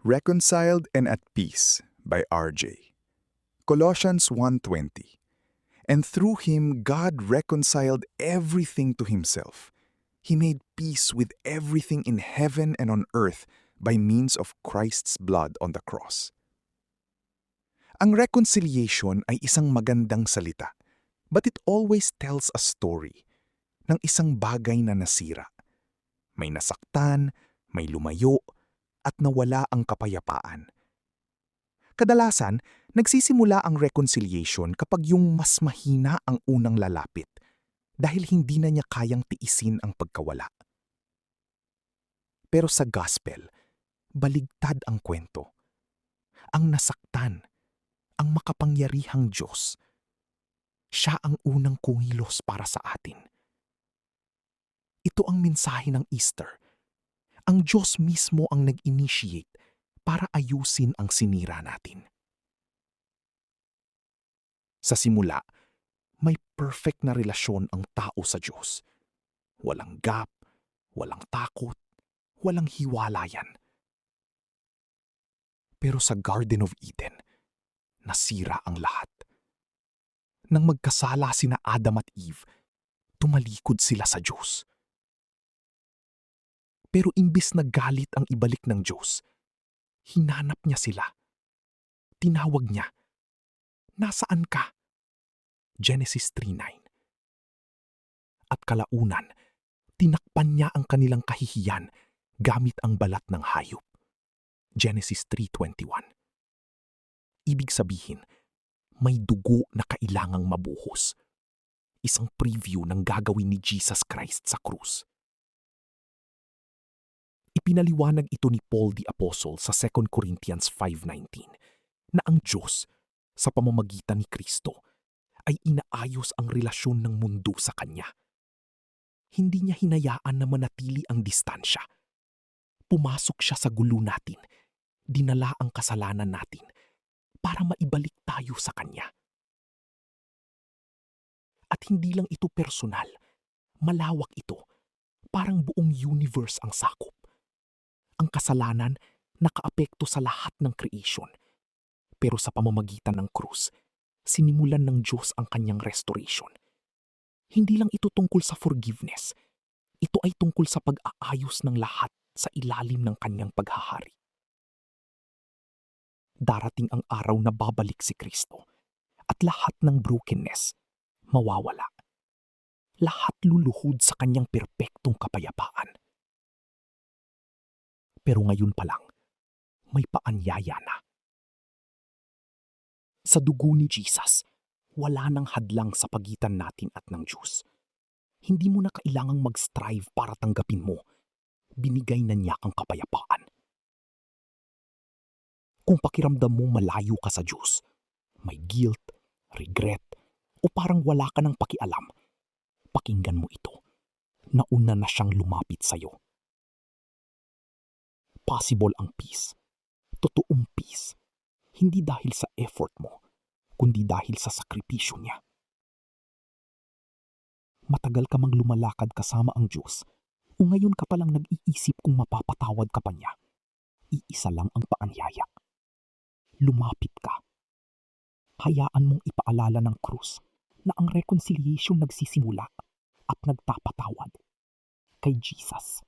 Reconciled and at Peace by R.J. Colossians 1:20. And through him God reconciled everything to himself. He made peace with everything in heaven and on earth by means of Christ's blood on the cross. Ang reconciliation ay isang magandang salita, but it always tells a story ng isang bagay na nasira. May nasaktan, may lumayo, at nawala ang kapayapaan. Kadalasan, nagsisimula ang reconciliation kapag yung mas mahina ang unang lalapit dahil hindi na niya kayang tiisin ang pagkawala. Pero sa gospel, baligtad ang kwento. Ang nasaktan, ang makapangyarihang Diyos, siya ang unang kumilos para sa atin. Ito ang mensahe ng Easter. Ang Diyos mismo ang nag-initiate para ayusin ang sinira natin. Sa simula, may perfect na relasyon ang tao sa Diyos. Walang gap, walang takot, walang hiwalayan. Pero sa Garden of Eden, nasira ang lahat. Nang magkasala sina Adam at Eve, tumalikod sila sa Diyos. Pero imbis na galit ang ibalik ng Diyos, hinanap niya sila. Tinawag niya, "Nasaan ka?" Genesis 3:9. At kalaunan, tinakpan niya ang kanilang kahihiyan gamit ang balat ng hayop. Genesis 3:21. Ibig sabihin, may dugo na kailangang mabuhos. Isang preview ng gagawin ni Jesus Christ sa krus. Ipinaliwanag ito ni Paul the Apostle sa 2 Corinthians 5:19 na ang Diyos, sa pamamagitan ni Kristo, ay inaayos ang relasyon ng mundo sa Kanya. Hindi niya hinayaan na manatili ang distansya. Pumasok siya sa gulo natin, dinala ang kasalanan natin para maibalik tayo sa Kanya. At hindi lang ito personal, malawak ito, parang buong universe ang sakop. Ang kasalanan nakaapekto sa lahat ng creation. Pero sa pamamagitan ng krus, sinimulan ng Diyos ang kanyang restoration. Hindi lang ito tungkol sa forgiveness. Ito ay tungkol sa pag-aayos ng lahat sa ilalim ng kanyang paghahari. Darating ang araw na babalik si Kristo at lahat ng brokenness mawawala. Lahat luluhod sa kanyang perpektong kapayapaan. Pero ngayon pa lang, may paanyaya na. Sa dugo ni Jesus, wala nang hadlang sa pagitan natin at ng Diyos. Hindi mo na kailangang mag-strive para tanggapin mo. Binigay na niya ang kapayapaan. Kung pakiramdam mo malayo ka sa Diyos, may guilt, regret, o parang wala ka ng pakialam, pakinggan mo ito. Nauna na siyang lumapit sa'yo. Possible ang peace. Totoong peace. Hindi dahil sa effort mo, kundi dahil sa sakripisyo niya. Matagal ka mang lumalakad kasama ang Diyos, o ngayon ka palang nag-iisip kung mapapatawad ka pa niya. Iisa lang ang paanyaya. Lumapit ka. Hayaan mong ipaalala ng krus na ang reconciliation nagsisimula at nagpapatawad kay Jesus.